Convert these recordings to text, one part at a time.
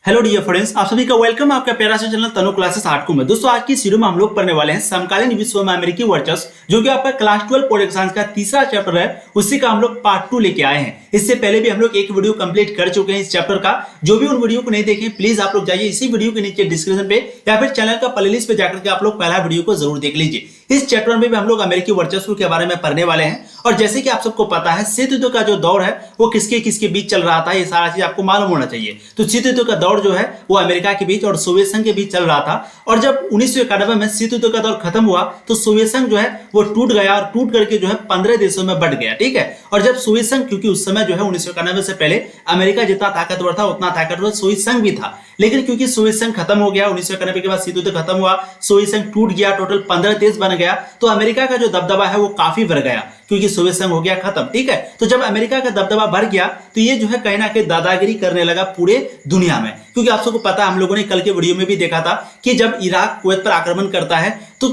Hello dear friends, आप सभी का वेलकम आपका प्यारा सा चैनल तनु क्लासेस 8 में। दोस्तों आज की इस वीडियो में हम लोग पढ़ने वाले हैं समकालीन विश्व में अमेरिकी वर्चस्व, जो कि आपका क्लास 12 बोर्ड एग्जाम का तीसरा चैप्टर है। उसी का हम लोग पार्ट 2 लेके आए हैं। इससे पहले भी हम लोग एक वीडियो कंप्लीट कर चुके हैं इस चैप्टर का। जो भी उन वीडियो को नहीं देखें प्लीज आप लोग जाइए इसी वीडियो के नीचे डिस्क्रिप्शन पे या फिर चैनल का प्लेलिस्ट पे जाकर के आप लोग पहला वीडियो को जरूर देख लीजिए। इस चैप्टर में भी हम लोग अमेरिकी वर्चस्व के बारे में पढ़ने वाले हैं। और जैसे कि आप सबको पता है शीत युद्ध का जो दौर है वो किसके किसके बीच चल रहा था, ये सारा चीज आपको मालूम होना चाहिए। तो शीत युद्ध का दौर जो है वो अमेरिका के बीच और सोवियत संघ के बीच चल रहा था। और जब 1991 में शीत युद्ध का दौर खत्म हुआ तो सोवियत संघ जो है वो टूट गया और टूट करके जो है 15 देशों में बंट गया। ठीक है। और जब सोवियत संघ, क्योंकि उस समय जो है 1991 से पहले अमेरिका जितना ताकतवर था उतना ताकतवर सोवियत संघ भी था, लेकिन क्योंकि सोवियत संघ खत्म हो गया 1991 के बाद, शीत युद्ध खत्म हुआ, सोवियत संघ टूट गया, टोटल 15 देश बन गया, तो अमेरिका का जो दबदबा है वो काफी बढ़ गया क्योंकि सोवियत संघ हो गया खत्म। ठीक है। तो जब अमेरिका का दबदबा बढ़ गया तो ये जो है कहीं ना कहीं दादागिरी करने लगा पूरे दुनिया में। क्योंकि आप सबको पता है, हम लोगों ने कल के वीडियो में भी देखा था कि जब इराक कुवैत पर आक्रमण करता है तो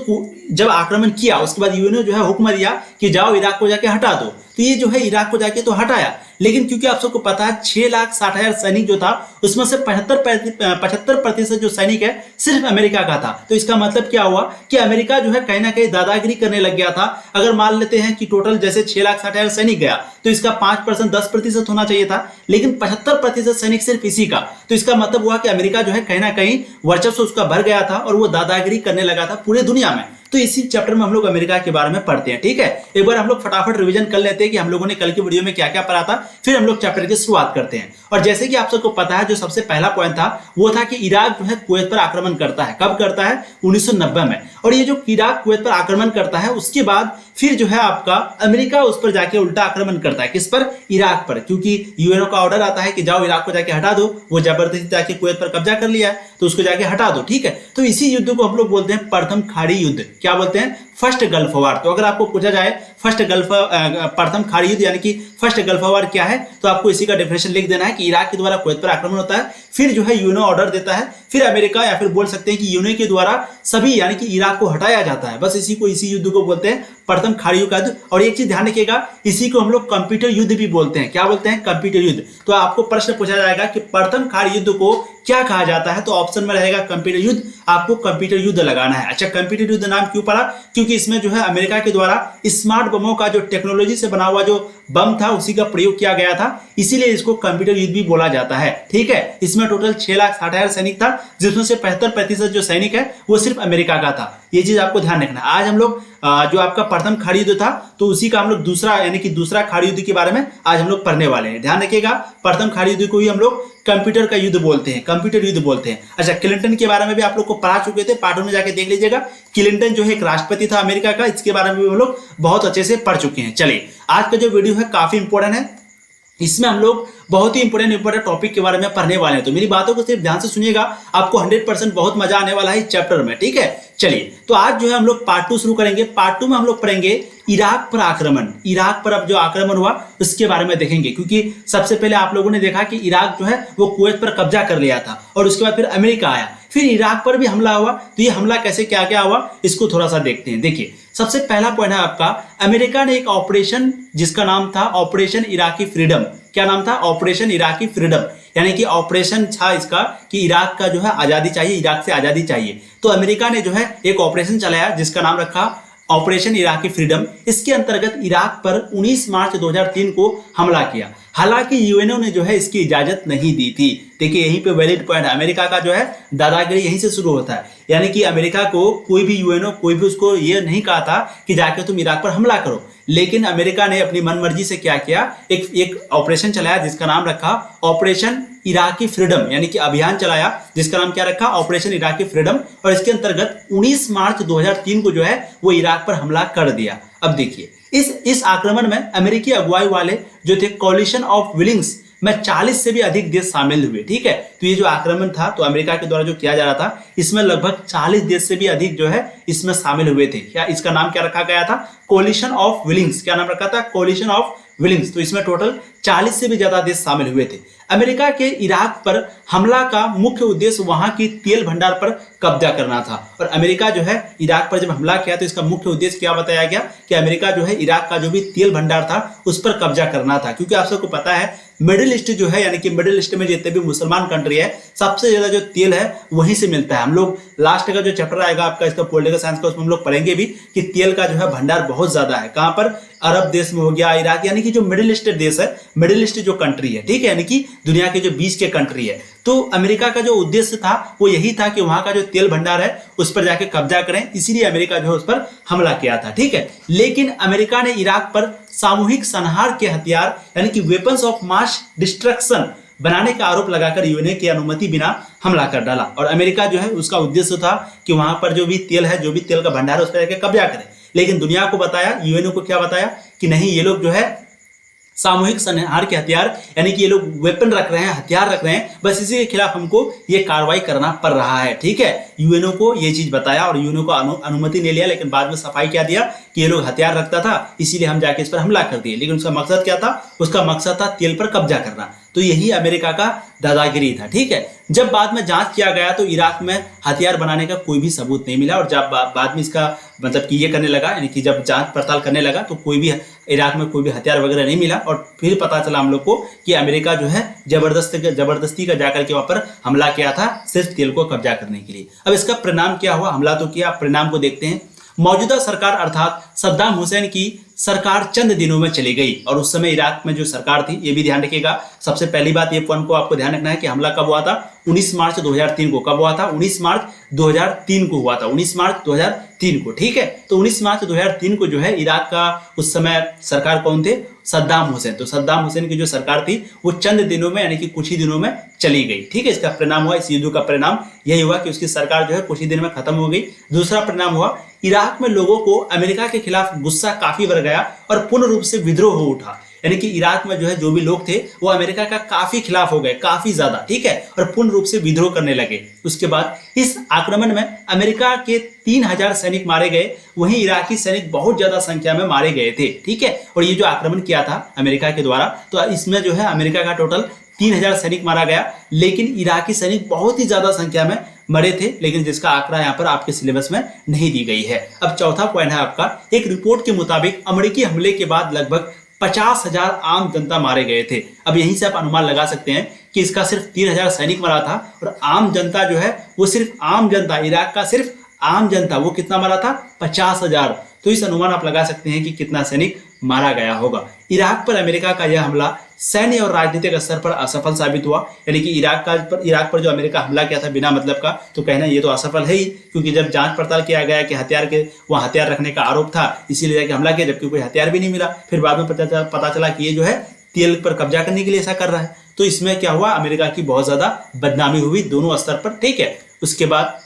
जब आक्रमण किया उसके बाद यूएनओ जो है हुक्म दिया कि जाओ इराक को जाके हटा दो। तो ये जो है इराक को जाके तो हटाया, लेकिन क्योंकि आप सबको पता है 6,60,000 सैनिक जो था उसमें से 75% जो सैनिक है सिर्फ अमेरिका का था। तो इसका मतलब क्या हुआ कि अमेरिका जो है कहीं ना कहीं दादागिरी करने लग गया था। अगर मान लेते हैं कि टोटल जैसे 6,60,000 सैनिक गया तो इसका 5% 10% होना चाहिए था, लेकिन 75% सैनिक सिर्फ इसी का। तो इसका मतलब हुआ कि अमेरिका जो है कहीं ना कहीं वर्चस्व उसका भर गया था और वो दादागिरी करने लगा था पूरे दुनिया में। तो इसी चैप्टर में हम लोग अमेरिका के बारे में पढ़ते हैं। ठीक है। एक बार हम लोग फटाफट रिवीजन कर लेते हैं कि हम लोगों ने कल की वीडियो में क्या क्या पढ़ा था, फिर हम लोग चैप्टर की शुरुआत करते हैं। और जैसे कि आप सबको पता है, जो सबसे पहला पॉइंट था वो था कि इराक जो है कुवैत पर आक्रमण करता है। कब करता है? 1990 में। और ये जो इराक कुवैत पर आक्रमण करता है उसके बाद फिर जो है आपका अमेरिका उस पर जाके उल्टा आक्रमण करता है। किस पर? इराक पर। क्योंकि यूएनओ का ऑर्डर आता है कि जाओ इराक को जाके हटा दो, वो जबरदस्ती जाके कुवैत पर कब्जा कर लिया है तो उसको जाके हटा दो। ठीक है। तो इसी युद्ध को हम लोग बोलते हैं प्रथम खाड़ी युद्ध। क्या बोलते हैं? First gulf war. तो अगर आपको पूछा जाए प्रथम खाड़ी युद्ध यानी कि फर्स्ट गल्फ वॉर क्या है, तो आपको इसी का डेफिनेशन लिख देना है कि इराक के द्वारा कुवैत पर आक्रमण होता है, फिर जो है यूएनओ ऑर्डर देता है, फिर अमेरिका या फिर बोल सकते हैं कि यूएनओ के द्वारा सभी यानी कि इराक को हटाया जाता है। बस इसी युद्ध को बोलते हैं प्रथम खाड़ी युद्ध। और एक चीज ध्यान रखिएगा, इसी को हम लोग कंप्यूटर युद्ध भी बोलते हैं। क्या बोलते हैं? कंप्यूटर युद्ध। तो आपको प्रश्न पूछा जाएगा कि प्रथम खाड़ी युद्ध को क्या कहा जाता है, तो ऑप्शन में रहेगा कंप्यूटर युद्ध। आपको कंप्यूटर युद्ध लगाना है। अच्छा, कंप्यूटर युद्ध नाम क्यों पड़ा? क्योंकि इसमें जो है अमेरिका के द्वारा स्मार्ट बमों का जो टेक्नोलॉजी से बना हुआ जो बम था उसी का प्रयोग किया गया था, इसीलिए इसको कंप्यूटर युद्ध भी बोला जाता है। ठीक है। इसमें टोटल 6,60,000 सैनिक था, जिसमें से 75% जो सैनिक है वो सिर्फ अमेरिका का था। ये चीज आपको ध्यान रखना। आज हम लोग जो आपका प्रथम खाड़ी युद्ध था तो उसी का हम लोग दूसरा यानी कि दूसरा खाड़ी युद्ध के बारे में आज हम लोग पढ़ने वाले हैं। ध्यान रखिएगा, प्रथम खाड़ी युद्ध को ही हम लोग कंप्यूटर का युद्ध बोलते हैं, कंप्यूटर युद्ध बोलते हैं। अच्छा, क्लिंटन के बारे में भी आप लोग को पढ़ा चुके थे, पार्ट 1 में जाके देख लीजिएगा। क्लिंटन जो है एक राष्ट्रपति था अमेरिका का, इसके बारे में भी हम लोग बहुत अच्छे से पढ़ चुके हैं। चलिए, आज का जो वीडियो है काफी इंपॉर्टेंट है। इसमें हम लोग बहुत ही इंपॉर्टेंट टॉपिक के बारे में पढ़ने वाले हैं। तो मेरी बातों को सिर्फ ध्यान से सुनिएगा, आपको 100% बहुत मजा आने वाला है इस चैप्टर में। ठीक है। चलिए, तो आज जो है हम लोग पार्ट 2 शुरू करेंगे। पार्ट 2 में हम लोग पढ़ेंगे इराक पर आक्रमण। इराक पर अब जो आक्रमण हुआ उसके बारे में देखेंगे, क्योंकि सबसे पहले आप लोगों ने देखा कि इराक जो है वो कुवैत पर कब्जा कर लिया था और उसके बाद फिर अमेरिका आया, फिर इराक पर भी हमला हुआ। तो ये हमला कैसे क्या क्या हुआ इसको थोड़ा सा देखते हैं। देखिए, सबसे पहला पॉइंट है आपका, अमेरिका ने एक ऑपरेशन जिसका नाम था ऑपरेशन इराकी फ्रीडम। क्या नाम था? Operation Iraqi freedom. यानी कि ऑपरेशन था इसका कि इराक का जो है आजादी चाहिए, इराक से आजादी चाहिए। तो अमेरिका ने जो है एक ऑपरेशन चलाया जिसका नाम रखा ऑपरेशन इराकी फ्रीडम। इसके अंतर्गत इराक पर 19 मार्च 2003 को हमला किया। हालांकि यूएनओ ने जो है इसकी इजाजत नहीं दी थी। देखिए, यहीं पे वैलिड पॉइंट है। अमेरिका का जो है दादागिरी यहीं से शुरू होता है। यानी कि अमेरिका को कोई भी यूएनओ कोई भी उसको ये नहीं कहा था कि जाके तुम इराक पर हमला करो, लेकिन अमेरिका ने अपनी मनमर्जी से क्या किया, एक ऑपरेशन चलाया जिसका नाम रखा ऑपरेशन इराकी फ्रीडम, यानी कि अभियान चलाया जिसका नाम क्या रखा? Operation Iraqi freedom. और इसके अंतर्गत 19 मार्च 2003 को जो है वो इराक पर हमला कर दिया। अब देखिए, इस आक्रमण में अमेरिकी अगुवाई वाले जो थे कोलिशन ऑफ विलिंग्स में 40 से भी अधिक देश शामिल हुए। ठीक है। तो ये जो आक्रमण था तो अमेरिका के द्वारा जो किया जा रहा था, इसमें लगभग 40 देश से भी अधिक जो है इसमें शामिल हुए थे। क्या इसका नाम क्या रखा गया था? Collision of विलिंग्स। क्या नाम रखा था? Collision of विलिंग्स। तो इसमें टोटल 40 से भी ज्यादा देश शामिल हुए थे। अमेरिका के इराक पर हमला का मुख्य उद्देश्य वहां की तेल भंडार पर कब्जा करना था। और अमेरिका जो है इराक पर जब हमला किया तो इसका मुख्य उद्देश्य क्या बताया गया कि अमेरिका जो है इराक का जो भी तेल भंडार था उस पर कब्जा करना था। क्योंकि आप सबको पता है मिडिल ईस्ट जो है, यानी कि मिडिल ईस्ट में जितने भी मुसलमान कंट्री है, सबसे ज्यादा जो तेल है वहीं से मिलता है। हम लोग लास्ट का जो चैप्टर आएगा आपका इसका पॉलिटिकल साइंस का, उसमें हम लोग पढ़ेंगे भी कि तेल का जो है भंडार बहुत ज्यादा है। कहां पर? अरब देश में हो गया, इराक, यानी कि जो मिडिल ईस्ट देश है, मिडिल ईस्ट जो कंट्री है, ठीक है, यानी कि दुनिया के जो बीच के कंट्री है। तो अमेरिका का जो उद्देश्य था वो यही था कि वहां का जो तेल भंडार है उस पर जाके कब्जा करें, इसीलिए अमेरिका जो है उस पर हमला किया था, ठीक है। लेकिन अमेरिका ने इराक पर सामूहिक संहार के हथियार यानी कि वेपन्स ऑफ मास डिस्ट्रक्शन बनाने का आरोप लगाकर यूएनओ की अनुमति बिना हमला कर डाला। और अमेरिका जो है उसका उद्देश्य था कि वहां पर जो भी तेल है, जो भी तेल का भंडार है, उस पर जाके कब्जा करें। लेकिन दुनिया को बताया, यूएनओ को क्या बताया कि नहीं, ये लोग जो है सामूहिक संहार के हथियार, यानी कि ये लोग वेपन रख रहे हैं, हथियार रख रहे हैं, बस इसी के खिलाफ हमको ये कार्रवाई करना पड़ रहा है, ठीक है। यूएनओ को ये चीज बताया और यूएनओ को अनुमति नहीं लिया, लेकिन बाद में सफाई क्या दिया कि ये लोग हथियार रखता था, इसीलिए हम जाके इस पर हमला कर दिए। लेकिन उसका मकसद क्या था? उसका मकसद था तेल पर कब्जा करना। तो यही अमेरिका का दादागिरी था, ठीक है। जब बाद में जांच किया गया तो इराक में हथियार बनाने का कोई भी सबूत नहीं मिला, और जब बाद में इसका मतलब कि ये करने लगा, यानी कि जब जांच पड़ताल करने लगा तो कोई भी इराक में कोई भी हथियार वगैरह नहीं मिला। और फिर पता चला हम लोग को कि अमेरिका जो है जबरदस्ती का जाकर के वहां पर हमला किया था, सिर्फ तेल को कब्जा करने के लिए। अब इसका परिणाम क्या हुआ? हमला तो किया, परिणाम को देखते हैं। मौजूदा सरकार अर्थात सद्दाम हुसैन की सरकार चंद दिनों में चली गई। और उस समय इराक में जो सरकार थी, ये भी ध्यान रखिएगा, सबसे पहली बात ये पॉइंट को आपको ध्यान रखना है कि हमला कब हुआ था? 19 मार्च 2003 को। कब हुआ था? 19 मार्च 2003 को हुआ था, 19 मार्च 2003 को, ठीक है। तो 19 मार्च 2003 को जो है इराक का उस समय सरकार कौन थे? सद्दाम हुसैन। तो सद्दाम हुसैन की जो सरकार थी वो चंद दिनों में, यानी कि कुछ ही दिनों में चली गई, ठीक है। इसका परिणाम हुआ, इस युद्ध का परिणाम यही हुआ कि उसकी सरकार जो है कुछ ही दिन में खत्म हो गई। दूसरा परिणाम हुआ, इराक में लोगों को अमेरिका के खिलाफ गुस्सा काफी बढ़ गया और पूर्ण रूप से विद्रोह हो उठा। यानी कि इराक में जो है जो भी लोग थे वो अमेरिका का काफी खिलाफ हो गए, काफी ज्यादा, ठीक है, और पूर्ण रूप से विद्रोह करने लगे। उसके बाद इस आक्रमण में अमेरिका के 3000 सैनिक मारे गए, वहीं इराकी सैनिक बहुत ज्यादा संख्या में मारे गए थे, ठीक है। और ये जो आक्रमण किया था अमेरिका के द्वारा, तो इसमें जो है अमेरिका का टोटल 3000 सैनिक मारा गया, लेकिन इराकी सैनिक बहुत ही ज्यादा संख्या में मरे थे, लेकिन जिसका आंकड़ा यहाँ पर आपके सिलेबस में नहीं दी गई है। अब चौथा पॉइंट है आपका, एक रिपोर्ट के मुताबिक अमेरिकी हमले के बाद लगभग 50,000 आम जनता मारे गए थे। अब यहीं से आप अनुमान लगा सकते हैं कि इसका सिर्फ 3000 सैनिक मरा था, और आम जनता जो है वो सिर्फ आम जनता, इराक का सिर्फ आम जनता, वो कितना मरा था? 50,000। तो इस अनुमान आप लगा सकते हैं कि कितना सैनिक मारा गया होगा। इराक पर अमेरिका का यह हमला सैन्य और राजनीतिक स्तर पर असफल साबित हुआ, यानी कि इराक पर जो अमेरिका हमला किया था बिना मतलब का, तो कहना ये तो असफल है ही, क्योंकि जब जांच पड़ताल किया गया कि वहां हथियार रखने का आरोप था, इसीलिए जाके हमला किया, जबकि कोई हथियार भी नहीं मिला। फिर बाद में पता चला कि ये जो है तेल पर कब्जा करने के लिए ऐसा कर रहा है। तो इसमें क्या हुआ? अमेरिका की बहुत ज्यादा बदनामी हुई दोनों स्तर पर, ठीक है। उसके बाद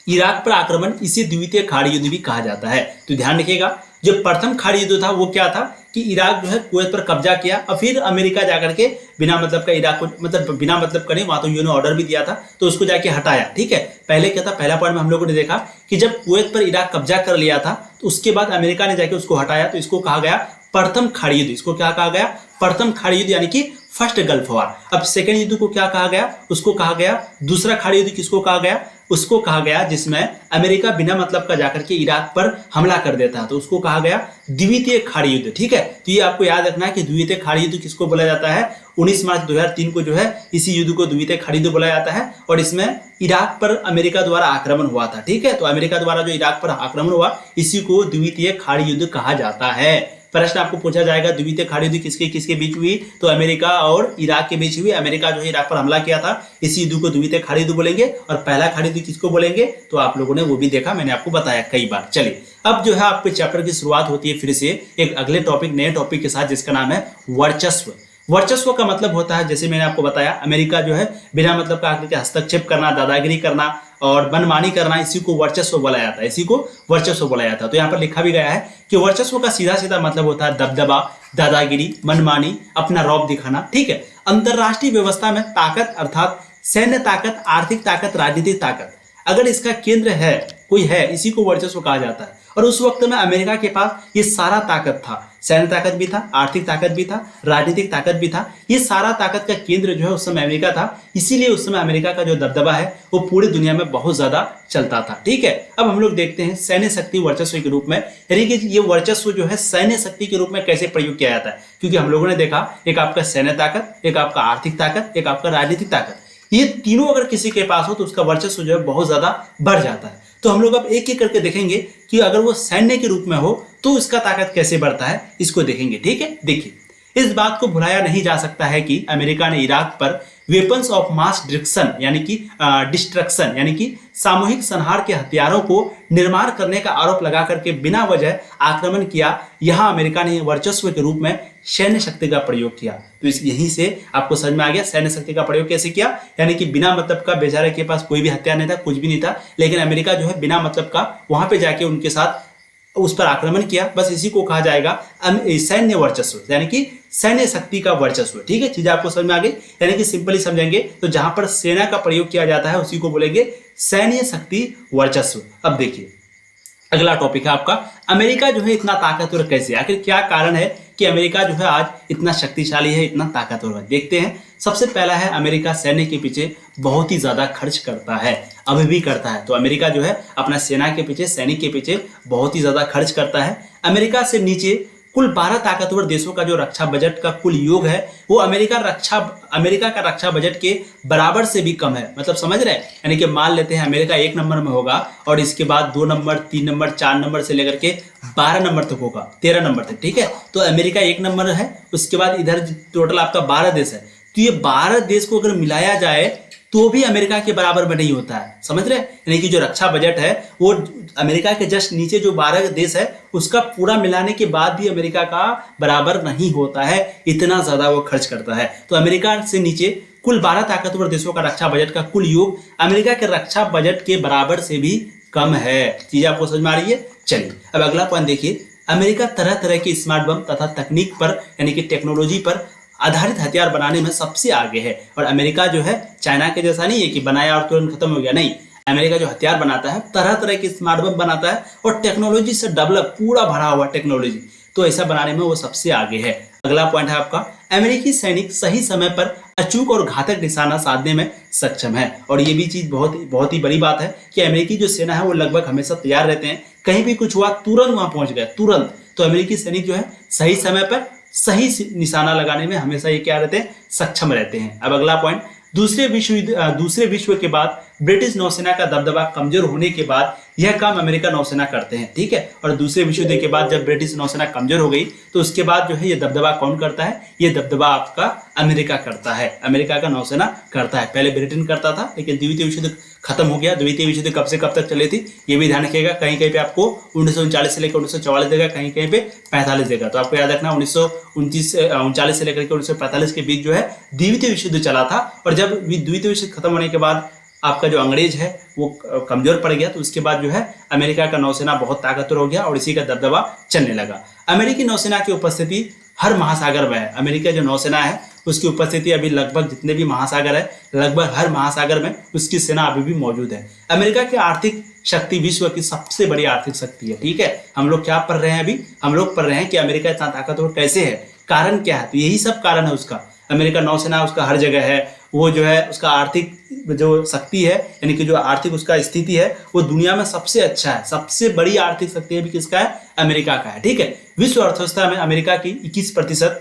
इराक पर आक्रमण, इसे द्वितीय खाड़ी युद्ध भी कहा जाता है। तो ध्यान रखिएगा, जो प्रथम खाड़ी युद्ध था वो क्या था कि इराक जो है कुवैत पर कब्जा किया, और फिर अमेरिका जाकर के बिना मतलब का इराक को, मतलब बिना मतलब का नहीं, वहां तो यूएनओ ऑर्डर भी दिया था, तो उसको जाके हटाया, ठीक है। पहले क्या था? पहला पॉइंट में हम लोगों ने देखा कि जब कुवैत पर इराक कब्जा कर लिया था तो उसके बाद अमेरिका ने जाके उसको हटाया, तो इसको कहा गया प्रथम खाड़ी युद्ध। इसको क्या कहा गया? प्रथम खाड़ी युद्ध, यानी कि फर्स्ट गल्फ वॉर। अब सेकेंड युद्ध को क्या कहा गया? उसको कहा गया दूसरा खाड़ी युद्ध। किसको कहा गया? उसको कहा गया जिसमें अमेरिका बिना मतलब का जाकर के इराक पर हमला कर देता है, तो उसको कहा गया द्वितीय खाड़ी युद्ध, ठीक है। तो ये आपको याद रखना है कि द्वितीय खाड़ी युद्ध किसको बोला जाता है? 19 मार्च 2003 को जो है इसी युद्ध को द्वितीय खाड़ी युद्ध बोला जाता है, और इसमें इराक पर अमेरिका द्वारा आक्रमण हुआ था, ठीक है। तो अमेरिका द्वारा जो इराक पर आक्रमण हुआ, इसी को द्वितीय खाड़ी युद्ध कहा जाता है। प्रश्न आपको पूछा जाएगा द्वितीय खाड़ी युद्ध किसके किसके बीच हुई? तो अमेरिका और इराक के बीच हुई। अमेरिका जो है इराक पर हमला किया था, इसी युद्ध को द्वितीय खाड़ी युद्ध बोलेंगे। और पहला खाड़ी युद्ध किसको बोलेंगे? तो आप लोगों ने वो भी देखा, मैंने आपको बताया कई बार। चलिए, अब जो है आपके चैप्टर की शुरुआत होती है फिर से एक अगले टॉपिक, नए टॉपिक के साथ, जिसका नाम है वर्चस्व। वर्चस्व का मतलब होता है, जैसे मैंने आपको बताया, अमेरिका जो है बिना मतलब का आकर के हस्तक्षेप करना, दादागिरी करना और मनमानी करना, इसी को वर्चस्व बोला जाता है, इसी को वर्चस्व बोला जाता है। तो यहाँ पर लिखा भी गया है कि वर्चस्व का सीधा सीधा मतलब होता है दबदबा, दादागिरी, मनमानी, अपना रौब दिखाना, ठीक है। अंतरराष्ट्रीय व्यवस्था में ताकत अर्थात सैन्य ताकत, आर्थिक ताकत, राजनीतिक ताकत, अगर इसका केंद्र है कोई है, इसी को वर्चस्व कहा जाता है। और उस वक्त में अमेरिका के पास ये सारा ताकत था, सैन्य ताकत भी था, आर्थिक ताकत भी था, राजनीतिक ताकत भी था। ये सारा ताकत का केंद्र जो है उस समय अमेरिका था। इसीलिए उस समय अमेरिका का जो दबदबा है वो पूरी दुनिया में बहुत ज्यादा चलता था। ठीक है, अब हम लोग देखते हैं सैन्य शक्ति वर्चस्व के रूप में, यानी कि ये वर्चस्व जो है सैन्य शक्ति के रूप में कैसे प्रयोग किया जाता है। क्योंकि हम लोगों ने देखा एक आपका सैन्य ताकत, एक आपका आर्थिक ताकत, एक आपका राजनीतिक ताकत, ये तीनों अगर किसी के पास हो तो उसका वर्चस्व जो है बहुत ज्यादा बढ़ जाता है। तो हम लोग अब एक एक करके देखेंगे कि अगर वो सैन्य के रूप में हो तो उसका ताकत कैसे बढ़ता है, इसको देखेंगे। ठीक है, देखिए, इस बात को भुलाया नहीं जा सकता है कि अमेरिका ने इराक पर वेपन्स ऑफ मास डिस्ट्रक्शन यानी कि सामूहिक संहार के हथियारों को निर्माण करने का आरोप लगा करके बिना वजह आक्रमण किया। यहां अमेरिका ने वर्चस्व के रूप में सैन्य शक्ति का प्रयोग किया। तो यहीं से आपको समझ में आ गया सैन्य शक्ति का प्रयोग कैसे किया, यानी कि बिना मतलब का बेचारे के पास कोई भी हथियार नहीं था, कुछ भी नहीं था, लेकिन अमेरिका जो है बिना मतलब का वहां पे जाके उनके साथ उस पर आक्रमण किया। बस इसी को कहा जाएगा सैन्य वर्चस्व, यानी कि सैन्य शक्ति का वर्चस्व। ठीक है, चीज आपको समझ में आ गई। यानी कि सिंपली समझेंगे तो जहां पर सेना का प्रयोग किया जाता है उसी को बोलेंगे सैन्य शक्ति वर्चस्व। अब देखिए अगला टॉपिक है आपका अमेरिका जो है इतना ताकतवर कैसे, आखिर क्या कारण है कि अमेरिका जो है आज इतना शक्तिशाली है, इतना ताकतवर है। देखते हैं। सबसे पहला है अमेरिका सैन्य के पीछे बहुत ही ज्यादा खर्च करता है, अभी भी करता है। तो अमेरिका जो है अपना सेना के पीछे, सैनिक के पीछे बहुत ही ज्यादा खर्च करता है। अमेरिका से नीचे कुल 12 ताकतवर देशों का जो रक्षा बजट का कुल योग है वो अमेरिका का रक्षा बजट के बराबर से भी कम है। मतलब समझ रहे हैं, यानी कि मान लेते हैं अमेरिका 1 नंबर में होगा और इसके बाद 2 नंबर, 3 नंबर, 4 नंबर से लेकर के 12 नंबर तक होगा, 13 नंबर तक। ठीक है, तो अमेरिका 1 नंबर है, उसके बाद इधर टोटल आपका 12 देश है। तो ये 12 देश को अगर मिलाया जाए तो भी अमेरिका के बराबर में नहीं होता है, समझ रहे हैं। यानी कि जो रक्षा बजट है वो अमेरिका के जस्ट नीचे जो 12 देश है उसका पूरा मिलाने के बाद भी अमेरिका का बराबर नहीं होता है, इतना ज्यादा वो खर्च करता है। तो अमेरिका से नीचे कुल 12 ताकतवर देशों का रक्षा बजट का कुल योग अमेरिका के रक्षा बजट के बराबर से भी कम है। चीज आपको समझ में आ रही है। चलिए अब अगला पॉइंट देखिए। अमेरिका तरह तरह के स्मार्ट बम तथा तकनीक पर यानी कि टेक्नोलॉजी पर आधारित हथियार बनाने में सबसे आगे है। और अमेरिका जो है चाइना के जैसा नहीं है कि बनाया और तुरंत खत्म हो गया, नहीं। अमेरिका जो हथियार बनाता है तरह तरह के स्मार्ट बम बनाता है और टेक्नोलॉजी से डेवलप पूरा भरा हुआ टेक्नोलॉजी, तो ऐसा बनाने में वो सबसे आगे है। अगला पॉइंट है आपका अमेरिकी सैनिक सही समय पर अचूक और घातक निशाना साधने में सक्षम है। और ये भी चीज बहुत ही बड़ी बात है कि अमेरिकी जो सेना है वो लगभग हमेशा तैयार रहते हैं, कहीं भी कुछ हुआ तुरंत वहां पहुंच गए, तुरंत। तो अमेरिकी सैनिक जो है सही समय पर सही निशाना लगाने में हमेशा ये क्या रहते हैं, सक्षम रहते हैं। अब अगला पॉइंट, दूसरे विश्व के बाद ब्रिटिश नौसेना का दबदबा कमजोर होने के बाद यह काम अमेरिका नौसेना करते हैं। ठीक है, और दूसरे विश्व युद्ध के बाद जब ब्रिटिश नौसेना कमजोर हो गई तो उसके बाद जो है ये दबदबा कौन करता है, ये दबदबा आपका अमेरिका करता है, अमेरिका का नौसेना करता है। पहले ब्रिटेन करता था लेकिन द्वितीय विश्व युद्ध खत्म हो गया। द्वितीय विश्व युद्ध कब से कब तक चली थी ये भी ध्यान रखिएगा। कहीं कहीं पे आपको 1939 से लेकर 1944 देगा, कहीं कहीं पे 45 देगा। तो आपको याद रखना 1939 से लेकर के 1945 के बीच जो है द्वितीय विश्व युद्ध चला था। और जब द्वितीय विश्व युद्ध खत्म होने के बाद आपका जो अंग्रेज है वो कमजोर पड़ गया, तो उसके बाद जो है अमेरिका का नौसेना बहुत ताकतवर हो गया और इसी का दबदबा चलने लगा। अमेरिकी नौसेना की उपस्थिति हर महासागर में है। अमेरिका जो नौसेना है उसकी उपस्थिति अभी लगभग जितने भी महासागर है लगभग हर महासागर में उसकी सेना अभी भी मौजूद है। अमेरिका की आर्थिक शक्ति विश्व की सबसे बड़ी आर्थिक शक्ति है। ठीक है, हम लोग क्या पढ़ रहे हैं अभी, हम लोग पढ़ रहे हैं कि अमेरिका इतना ताकतवर कैसे है, कारण क्या है। तो यही सब कारण है उसका। अमेरिका नौसेना उसका हर जगह है, वो जो है उसका आर्थिक जो शक्ति है यानी कि जो आर्थिक उसका स्थिति है वो दुनिया में सबसे अच्छा है। सबसे बड़ी आर्थिक शक्ति भी किसका है, अमेरिका का है। ठीक है, विश्व अर्थव्यवस्था में अमेरिका की 21%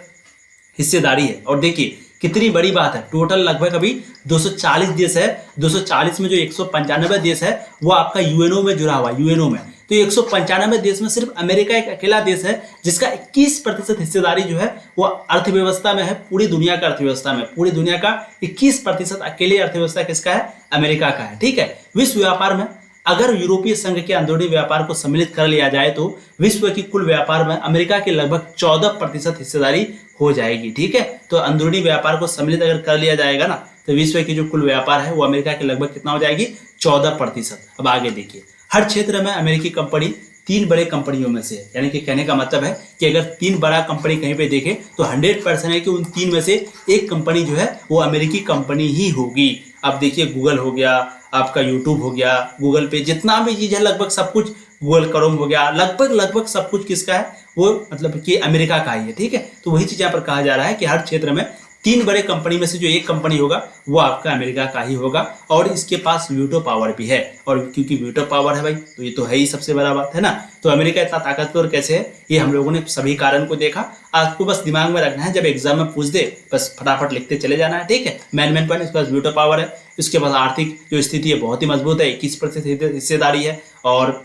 हिस्सेदारी है। और देखिए कितनी बड़ी बात है, टोटल लगभग अभी 240 देश है। 240 में जो 195 देश है वो आपका यूएनओ में जुड़ा हुआ है, यूएनओ में। तो 195 देश में सिर्फ अमेरिका एक अकेला देश है जिसका 21% हिस्सेदारी जो है वो अर्थव्यवस्था में है, पूरी दुनिया का अर्थव्यवस्था में। पूरी दुनिया का 21% अकेले अर्थव्यवस्था किसका है, अमेरिका का है। ठीक है, विश्व व्यापार में अगर यूरोपीय संघ के अंदरूनी व्यापार को सम्मिलित कर लिया जाए तो विश्व की कुल व्यापार में अमेरिका की लगभग 14% हिस्सेदारी हो जाएगी। ठीक है, तो अंदरूनी व्यापार को सम्मिलित अगर कर लिया जाएगा ना तो विश्व की जो कुल व्यापार है वो अमेरिका के लगभग कितना हो जाएगी, 14%। अब आगे देखिए, हर क्षेत्र में अमेरिकी कंपनी तीन बड़े कंपनियों में से, यानी कि कहने का मतलब है कि अगर तीन बड़ा कंपनी कहीं पे देखे तो 100% है कि उन तीन में से एक कंपनी जो है वो अमेरिकी कंपनी ही होगी। अब देखिए गूगल हो गया, आपका यूट्यूब हो गया, गूगल पे जितना भी चीज़ है लगभग सब कुछ, गूगल क्रोम हो गया, लगभग सब कुछ किसका है, वो मतलब कि अमेरिका का ही है। ठीक है, तो वही चीज़ यहाँ पर कहा जा रहा है कि हर क्षेत्र में तीन बड़े कंपनी में से जो एक कंपनी होगा वो आपका अमेरिका का ही होगा, और इसके पास वीटो पावर भी है। और क्योंकि वीटो पावर है भाई, तो ये तो है ही सबसे बड़ा बात है ना। तो अमेरिका इतना ताकतवर कैसे है, ये हम लोगों ने सभी कारण को देखा। आपको बस दिमाग में रखना है, जब एग्जाम में पूछ दे बस फटाफट लिखते चले जाना है। ठीक है, मेन पॉइंट, इसके पास वीटो पावर है, इसके पास आर्थिक जो स्थिति है बहुत ही मजबूत है, 21% हिस्सेदारी है, और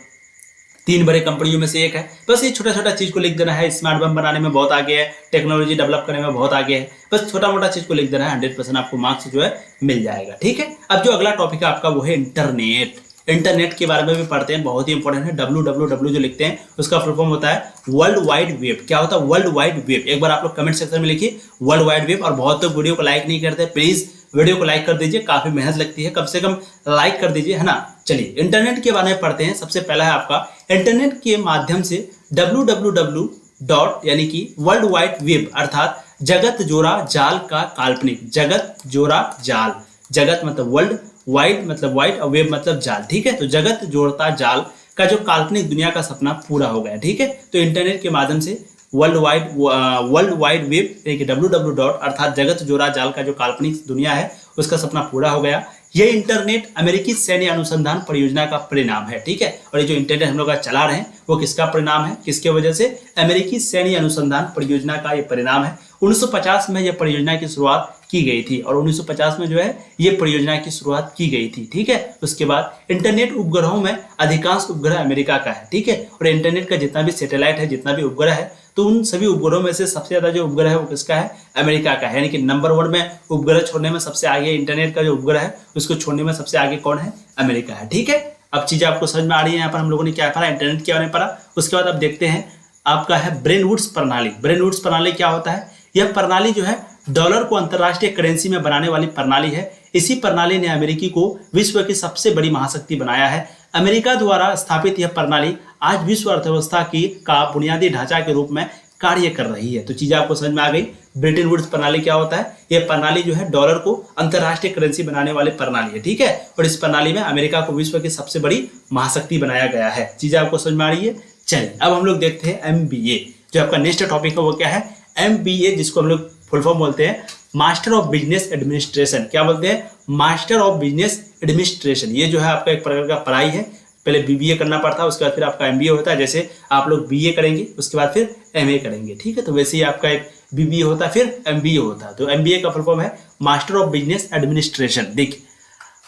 तीन बड़े कंपनियों में से एक है। बस ये छोटा छोटा चीज को लिख देना है। स्मार्ट बम बनाने में बहुत आगे है, टेक्नोलॉजी डेवलप करने में बहुत आगे है, बस छोटा मोटा चीज को लिख देना है, 100% आपको मार्क्स जो है मिल जाएगा। ठीक है, अब जो अगला टॉपिक है आपका वो है इंटरनेट। इंटरनेट के बारे में भी पढ़ते हैं, बहुत ही इंपॉर्टेंट है। www जो लिखते हैं उसका फुल फॉर्म होता है वर्ल्ड वाइड वेब। क्या होता है वर्ल्ड वाइड वेब? एक बार आप लोग कमेंट सेक्शन में लिखिए वर्ल्ड वाइड वेब। और बहुत लोग वीडियो को लाइक नहीं करते, प्लीज वीडियो को लाइक कर दीजिए, काफी मेहनत लगती है, कम से कम लाइक कर दीजिए, है ना। चलिए इंटरनेट के बारे में पढ़ते हैं। सबसे पहला है आपका इंटरनेट के माध्यम से www डॉट यानी कि वर्ल्ड वाइड वेब अर्थात जगत जोड़ा जाल का काल्पनिक, जगत जोड़ा जाल, जगत मतलब वर्ल्ड, वाइड मतलब वाइड, और वेब मतलब जाल। ठीक है, तो जगत जोड़ता जाल का जो काल्पनिक दुनिया का सपना पूरा हो गया। ठीक है, तो इंटरनेट के माध्यम से वर्ल्ड वाइड वेब यानी कि www डॉट अर्थात जगत जोड़ा जाल का जो काल्पनिक दुनिया है उसका सपना पूरा हो गया। यह इंटरनेट अमेरिकी सैन्य अनुसंधान परियोजना का परिणाम है। ठीक है, और ये जो इंटरनेट हम लोग चला रहे हैं वो किसका परिणाम है, किसके वजह से? अमेरिकी सैन्य अनुसंधान परियोजना का ये परिणाम है। 1950 में यह परियोजना की शुरुआत की गई थी, और 1950 में जो है ये परियोजना की शुरुआत की गई थी। ठीक है, उसके बाद इंटरनेट उपग्रहों में अधिकांश उपग्रह अमेरिका का है। ठीक है, और इंटरनेट का जितना भी सैटेलाइट है, जितना भी उपग्रह है, तो उन सभी उपग्रहों में से सबसे ज्यादा जो उपग्रह है वो किसका है? अमेरिका का है। यानी कि नंबर 1 में उपग्रह छोड़ने में सबसे आगे इंटरनेट का जो उपग्रह है उसको छोड़ने में सबसे आगे कौन है? अमेरिका है। ठीक है, अब चीजें आपको समझ में आ रही है। यहाँ पर हम लोगों ने क्या पढ़ा, इंटरनेट के बारे में पढ़ा। उसके बाद अब देखते हैं आपका है ब्रेनवुड्स प्रणाली। ब्रेनवुड्स प्रणाली क्या होता है? यह प्रणाली जो है डॉलर को अंतरराष्ट्रीय करेंसी में बनाने वाली प्रणाली है। इसी प्रणाली ने अमेरिकी को विश्व की सबसे बड़ी महाशक्ति बनाया है। अमेरिका द्वारा स्थापित यह प्रणाली आज विश्व अर्थव्यवस्था का बुनियादी ढांचा के रूप में कार्य कर रही है। तो चीजें आपको समझ में आ गई। ब्रेटन वुड्स प्रणाली क्या होता है? यह प्रणाली जो है डॉलर को अंतरराष्ट्रीय करेंसी बनाने वाली प्रणाली है। ठीक है, और इस प्रणाली में अमेरिका को विश्व की सबसे बड़ी महाशक्ति बनाया गया है। चीजें आपको समझ में आ रही है। चलिए अब हम लोग देखते हैं MBA। जो आपका नेक्स्ट टॉपिक है वो क्या है? MBA, जिसको हम लोग फुल फॉर्म बोलते हैं मास्टर ऑफ बिजनेस एडमिनिस्ट्रेशन। क्या बोलते हैं? Master of business administration. ये जो है आपका एक प्रकार का पढ़ाई है। पहले BBA करना पड़ता है, उसके बाद फिर आपका MBA होता है। जैसे आप लोग BA करेंगे उसके बाद फिर MA करेंगे। ठीक है, तो वैसे ही आपका एक BBA होता है फिर MBA होता है। तो MBA का फुल फॉर्म है मास्टर ऑफ बिजनेस एडमिनिस्ट्रेशन। देखिए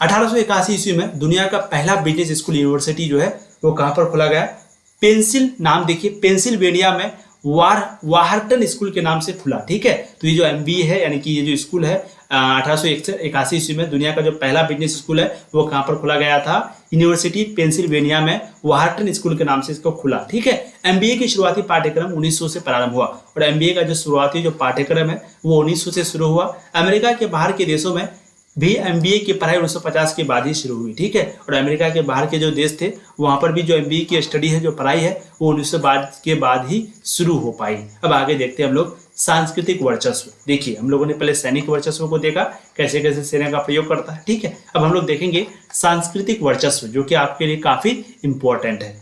1881 ईस्वी में दुनिया का पहला बिजनेस स्कूल यूनिवर्सिटी जो है वो कहाँ पर खोला गया? नाम देखिए, पेंसिल्वेनिया में वाहर्टन स्कूल के नाम से खुला। ठीक है, तो ये जो MBA है यानी कि ये जो स्कूल है 1881 ईस्वी में दुनिया का जो पहला बिजनेस स्कूल है वो कहाँ पर खोला गया था? यूनिवर्सिटी पेंसिल्वेनिया में वाहर्टन स्कूल के नाम से इसको खुला। ठीक है, MBA की शुरुआती पाठ्यक्रम 1900 से प्रारंभ हुआ, और MBA का जो शुरुआती जो पाठ्यक्रम है वो 1900 से शुरू हुआ। अमेरिका के बाहर के देशों में भी MBA की पढ़ाई 1950 के बाद ही शुरू हुई। ठीक है, और अमेरिका के बाहर के जो देश थे वहां पर भी जो MBA की स्टडी है, जो पढ़ाई है, वो 1900 के बाद ही शुरू हो पाई। अब आगे देखते हैं हम लोग सांस्कृतिक वर्चस्व। देखिए हम लोगों ने पहले सैनिक वर्चस्व को देखा, कैसे कैसे सेना का प्रयोग करता है। ठीक है, अब हम लोग देखेंगे सांस्कृतिक वर्चस्व, जो कि आपके लिए काफी इंपॉर्टेंट है।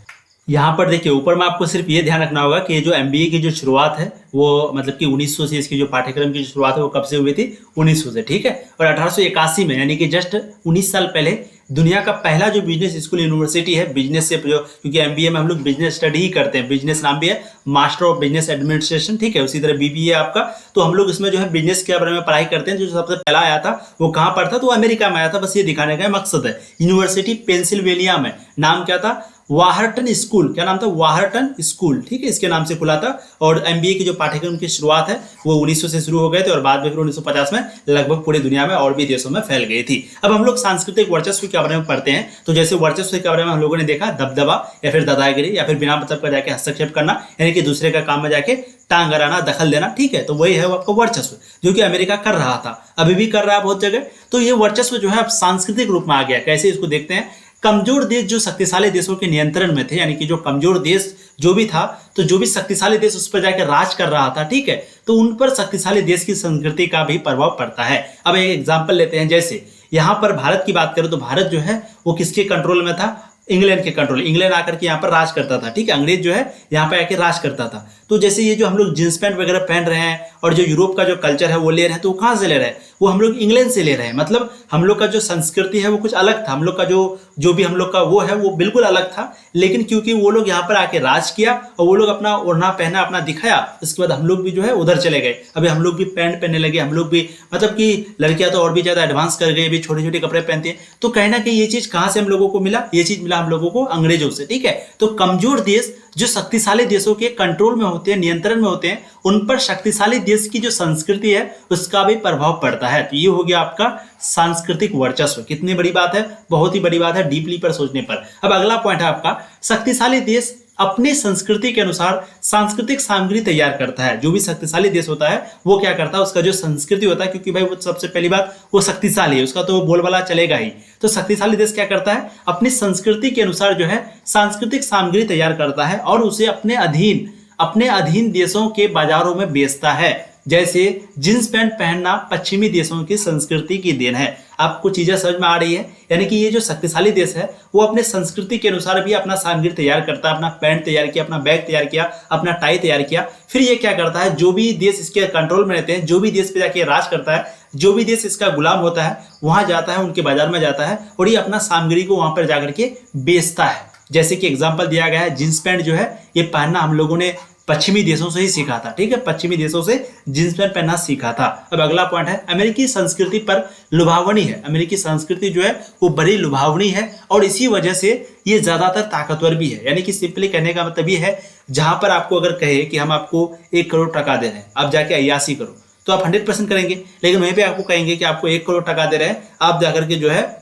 यहाँ पर देखिए ऊपर में आपको सिर्फ ये ध्यान रखना होगा कि ये जो MBA की जो शुरुआत है वो मतलब कि 1900 से, इसकी जो पाठ्यक्रम की शुरुआत है वो कब से हुई थी? 1900 से। ठीक है, और 1881 में यानी कि जस्ट 19 साल पहले दुनिया का पहला जो बिजनेस स्कूल यूनिवर्सिटी है, बिजनेस से जो, क्योंकि MBA में हम लोग बिजनेस स्टडी ही करते हैं, बिजनेस नाम भी है मास्टर ऑफ बिजनेस एडमिनिस्ट्रेशन। ठीक है, उसी तरह BBA आपका, तो हम लोग इसमें जो है बिजनेस के बारे में पढ़ाई करते हैं। जो सबसे पहला आया था वो कहाँ पर था? तो अमेरिका में आया था। बस ये दिखाने का मकसद है। यूनिवर्सिटी पेंसिल्वेनिया में, नाम क्या था? वाहर्टन स्कूल। क्या नाम था? वाहर्टन स्कूल। ठीक है, इसके नाम से खुला था। और MBA की जो पाठ्यक्रम की शुरुआत है वो 1900 से शुरू हो गए थे, और बाद में फिर 1950 में लगभग पूरी दुनिया में और भी देशों में फैल गई थी। अब हम लोग सांस्कृतिक वर्चस्व के बारे में पढ़ते हैं। तो जैसे वर्चस्व के बारे में हम लोगों ने देखा, दबदबा या फिर दादागिरी या फिर बिना मतलब का जाके हस्तक्षेप करना, यानी कि दूसरे का काम में जाके टांग अड़ाना, दखल देना। ठीक है, तो वही है वो आपका वर्चस्व, जो कि अमेरिका कर रहा था, अभी भी कर रहा है बहुत जगह। तो ये वर्चस्व जो है अब सांस्कृतिक रूप में आ गया। कैसे? इसको देखते हैं। कमजोर देश जो शक्तिशाली देशों के नियंत्रण में थे, यानी कि जो कमजोर देश जो भी था, तो जो भी शक्तिशाली देश उस पर जाकर राज कर रहा था, ठीक है, तो उन पर शक्तिशाली देश की संस्कृति का भी प्रभाव पड़ता है। अब एक एग्जाम्पल लेते हैं, जैसे यहाँ पर भारत की बात करें तो भारत जो है वो किसके कंट्रोल में था? इंग्लैंड के कंट्रोल। इंग्लैंड आकर के यहाँ पर राज करता था, ठीक है, अंग्रेज जो है यहाँ पे आके राज करता था। तो जैसे ये जो हम लोग जींस पैंट वगैरह पहन रहे हैं और जो यूरोप का जो कल्चर है वो ले रहे हैं, तो वो कहाँ से ले रहे हैं? वो हम लोग इंग्लैंड से ले रहे हैं। मतलब हम लोग का जो संस्कृति है वो कुछ अलग था, हम लोग का जो भी हम लोग का वो है वो बिल्कुल अलग था। लेकिन क्योंकि वो लोग यहाँ पर आके राज किया और वो लोग अपना ओढ़ना पहना अपना दिखाया, उसके बाद हम लोग भी जो है उधर चले गए। अभी हम लोग भी पैंट पहनने लगे, हम लोग भी, मतलब कि लड़कियां तो और भी ज्यादा एडवांस कर गई, अभी छोटे छोटे कपड़े पहनते हैं। तो कहीं ना कहीं ये चीज कहाँ से हम लोगों को मिला? ये चीज मिला हम लोगों को अंग्रेजों से, ठीक है। तो कमजोर देश जो शक्तिशाली देशों के कंट्रोल में होते हैं, नियंत्रण में होते हैं, उन पर शक्तिशाली देश की जो संस्कृति है उसका भी प्रभाव पड़ता है। तो ये हो गया आपका सांस्कृतिक वर्चस्व। कितनी बड़ी बात है, बहुत ही बड़ी बात है डीपली पर सोचने पर। अब अगला पॉइंट है आपका, शक्तिशाली देश अपनी संस्कृति के अनुसार सांस्कृतिक सामग्री तैयार करता है। जो भी शक्तिशाली देश होता है वो क्या करता है, उसका जो संस्कृति होता है, क्योंकि भाई वो सबसे पहली बात वो शक्तिशाली है, उसका तो बोलबाला चलेगा ही। तो शक्तिशाली देश क्या करता है, अपनी संस्कृति के अनुसार जो है सांस्कृतिक सामग्री तैयार करता है और उसे अपने अधीन देशों के बाजारों में बेचता है। जैसे जींस पैंट पहनना पश्चिमी देशों की संस्कृति की देन है। आपको चीजें समझ में आ रही है? यानी कि ये जो शक्तिशाली देश है वो अपने संस्कृति के अनुसार भी अपना सामग्री तैयार करता है, अपना पैंट तैयार किया, अपना बैग तैयार किया, अपना टाई तैयार किया। फिर ये क्या करता है, जो भी देश इसके कंट्रोल में रहते हैं, जो भी देश पे जाके राज करता है, जो भी देश इसका गुलाम होता है, वहां जाता है, उनके बाजार में जाता है और ये अपना सामग्री को वहां पर जाकर के बेचता है। जैसे कि एग्जाम्पल दिया गया है, जींस पैंट जो है ये पहनना हम लोगों ने पश्चिमी देशों से ही सीखा था, ठीक है, पश्चिमी देशों से जींस पैंट पहनना सीखा था। अब अगला पॉइंट है, अमेरिकी संस्कृति पर लुभावनी है। अमेरिकी संस्कृति जो है वो बड़ी लुभावनी है और इसी वजह से ये ज्यादातर ताकतवर भी है। यानी कि सिंपली कहने का मतलब ये है, जहां पर आपको अगर कहे कि हम आपको 1 करोड़ टका दे रहे हैं, आप जाके अय्यासी करो, तो आप 100% करेंगे। लेकिन वहीं पे आपको कहेंगे कि आपको 1 करोड़ टका दे रहे हैं, आप जाकर के जो है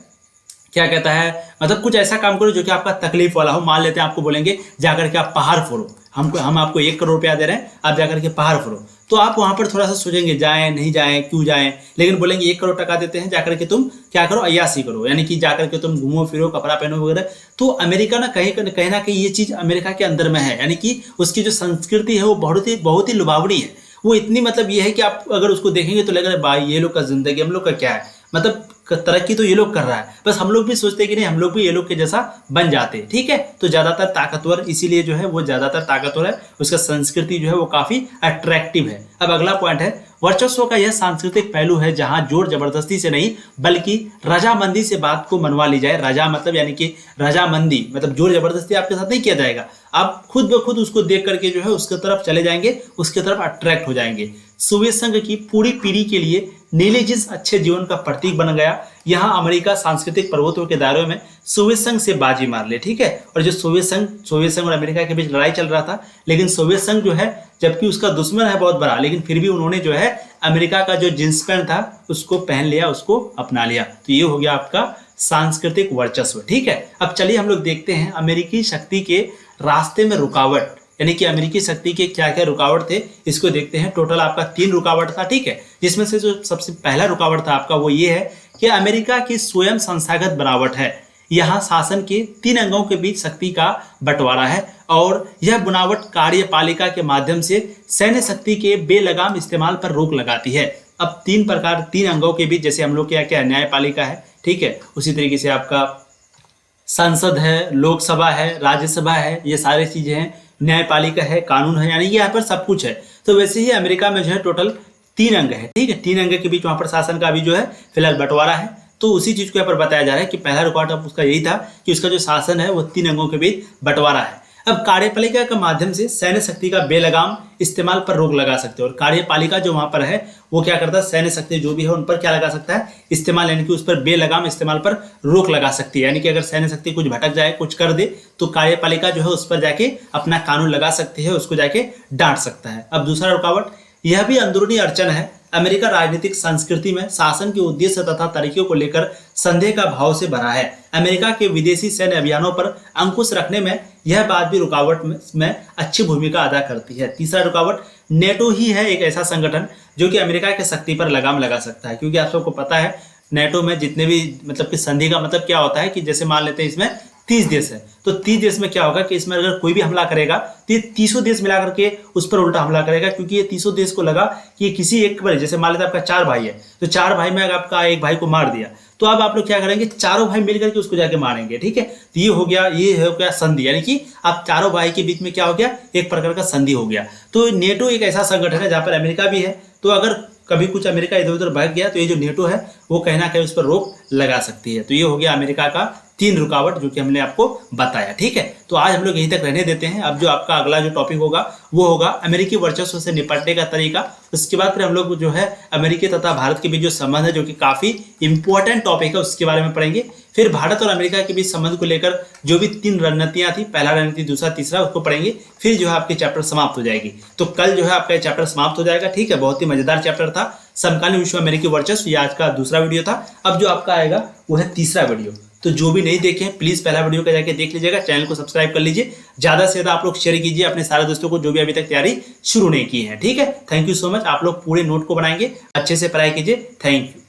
क्या कहता है, मतलब कुछ ऐसा काम करो जो कि आपका तकलीफ वाला हो। मान लेते हैं आपको बोलेंगे जाकर के आप पहाड़ फोड़ो, हम आपको 1 करोड़ रुपया दे रहे हैं, आप जाकर के पहाड़ फोड़ो, तो आप वहां पर थोड़ा सा सोचेंगे जाएं नहीं जाएं, क्यों जाएं। लेकिन बोलेंगे 1 करोड़ टका देते हैं, जाकर के तुम क्या करो, अय्यासी करो, यानी कि जाकर के तुम घूमो फिरो, कपड़ा पहनो वगैरह। तो अमेरिका ना कहीं ये चीज अमेरिका के अंदर में है। यानी कि उसकी जो संस्कृति है वो बहुत ही लुभावनी है। वो इतनी, मतलब ये है कि आप अगर उसको देखेंगे तो लगेगा भाई ये लोग का जिंदगी, हम लोग का क्या है, मतलब तरक्की तो ये लोग कर रहा है, बस हम लोग भी सोचते हैं कि नहीं हम लोग भी ये लोग के जैसा बन जाते हैं, ठीक है। तो ज्यादातर ताकतवर इसीलिए जो है वो ज्यादातर ताकतवर है, उसका संस्कृति जो है वो काफी अट्रैक्टिव है। अब अगला पॉइंट है, वर्चस्व का यह सांस्कृतिक पहलू है जहां जोर जबरदस्ती से नहीं बल्कि रजामंदी से बात को मनवा ली जाए। रजा मतलब यानी कि रजामंदी मतलब जोर जबरदस्ती आपके साथ नहीं किया जाएगा, आप खुद ब खुद उसको देख करके जो है उसके तरफ चले जाएंगे, उसके तरफ अट्रैक्ट हो जाएंगे। सोवियत संघ की पूरी पीढ़ी के लिए नीली जींस अच्छे जीवन का प्रतीक बन गया। यहाँ अमेरिका सांस्कृतिक प्रभुत्व के दायरे में सोवियत संघ से बाजी मार ले, ठीक है। और जो सोवियत संघ और अमेरिका के बीच लड़ाई चल रहा था, लेकिन सोवियत संघ जो है जबकि उसका दुश्मन है बहुत बड़ा, लेकिन फिर भी उन्होंने जो है अमेरिका का जो जींस पैंट था उसको पहन लिया, उसको अपना लिया। तो ये हो गया आपका सांस्कृतिक वर्चस्व, ठीक है। अब चलिए हम लोग देखते हैं अमेरिकी शक्ति के रास्ते में रुकावट, यानी कि अमेरिकी शक्ति के क्या क्या रुकावट थे, इसको देखते हैं। टोटल आपका 3 रुकावट था, ठीक है, जिसमें से जो सबसे पहला रुकावट था आपका वो ये है कि अमेरिका की स्वयं संस्थागत बनावट है। यहाँ शासन के 3 अंगों के बीच शक्ति का बंटवारा है और यह बनावट कार्यपालिका के माध्यम से सैन्य शक्ति के बेलगाम इस्तेमाल पर रोक लगाती है। अब 3 अंगों के बीच, जैसे हम लोग क्या न्यायपालिका है, ठीक है, उसी तरीके से आपका संसद है, लोकसभा है, राज्यसभा है, ये सारी चीजें हैं, न्यायपालिका है, कानून है, यानी कि यहाँ पर सब कुछ है। तो वैसे ही अमेरिका में जो है टोटल 3 अंग है, ठीक है, 3 अंग के बीच वहां पर शासन का भी जो है फिलहाल बंटवारा है। तो उसी चीज को यहाँ पर बताया जा रहा है कि पहला रिकॉर्ड अब उसका यही था कि उसका जो शासन है वो 3 अंगों के बीच बंटवारा है। अब कार्यपालिका के माध्यम से सैन्य शक्ति का बेलगाम इस्तेमाल पर रोक लगा सकते हो, और कार्यपालिका जो वहां पर है वो क्या करता है, सैन्य शक्ति जो भी है उन पर क्या लगा सकता है, इस्तेमाल, यानी कि उस पर बेलगाम इस्तेमाल पर रोक लगा सकती है। यानी कि अगर सैन्य शक्ति कुछ भटक जाए, कुछ कर दे, तो कार्यपालिका जो है उस पर जाके अपना कानून लगा सकती है, उसको जाके डांट सकता है। अब दूसरा रुकावट, यह भी अंदरूनी अड़चन है। अमेरिका राजनीतिक संस्कृति में शासन के उद्देश्य तथा तरीकों को लेकर संदेह का भाव से भरा है। अमेरिका के विदेशी सैन्य अभियानों पर अंकुश रखने में यह बात भी रुकावट में अच्छी भूमिका अदा करती है। तीसरा रुकावट, नेटो ही है एक ऐसा संगठन जो कि अमेरिका की शक्ति पर लगाम लगा सकता है, क्योंकि आप सबको पता है नेटो में जितने भी मतलब कि संधि का मतलब क्या होता है कि जैसे मान लेते हैं इसमें 30 देश है, तो 30 देश में क्या होगा कि इसमें अगर कोई भी हमला करेगा तो ये 30 देश मिला करके उस पर उल्टा हमला करेगा, क्योंकि ये 30 देश को लगा कि ये किसी एक पर, जैसे मान लेते आपका 4 भाई है तो 4 भाई में अगर आपका एक भाई को मार दिया तो अब आप लोग क्या करेंगे, चारों भाई मिलकर के उसको जाके मारेंगे। ठीक है, तो ये हो गया संधि, यानी कि आप चारों भाई के बीच में क्या हो गया, एक प्रकार का संधि हो गया। तो नेटो एक ऐसा संगठन है जहां पर अमेरिका भी है, तो अगर कभी कुछ अमेरिका इधर उधर भाग गया तो ये जो नेटो है वो कहीं ना कहीं उस पर रोक लगा सकती है। तो ये हो गया अमेरिका का 3 रुकावट जो कि हमने आपको बताया। ठीक है, तो आज हम लोग यहीं तक रहने देते हैं। अब जो आपका अगला जो टॉपिक होगा वो होगा अमेरिकी वर्चस्व से निपटने का तरीका। उसके बाद फिर हम लोग जो है अमेरिकी तथा भारत के बीच जो संबंध है, जो कि काफी इंपॉर्टेंट टॉपिक है, उसके बारे में पढ़ेंगे। फिर भारत और अमेरिका के बीच संबंध को लेकर जो भी 3 रणनीतियां थी, पहला रणनीति, दूसरा, तीसरा, उसको पढ़ेंगे। फिर जो है आपकी चैप्टर समाप्त हो जाएगी। तो कल जो है आपका चैप्टर समाप्त हो जाएगा। ठीक है, बहुत ही मजेदार चैप्टर था, समकालीन विश्व अमेरिकी वर्चस्व। ये आज का दूसरा वीडियो था। अब जो आपका आएगा वो है तीसरा वीडियो। तो जो भी नहीं देखे प्लीज पहला वीडियो का जाके देख लीजिएगा, चैनल को सब्सक्राइब कर लीजिए, ज्यादा से ज्यादा आप लोग शेयर कीजिए अपने सारे दोस्तों को जो भी अभी तक तैयारी शुरू नहीं की है। ठीक है, थैंक यू सो मच। आप लोग पूरे नोट को बनाएंगे, अच्छे से पढ़ाई कीजिए। Thank you.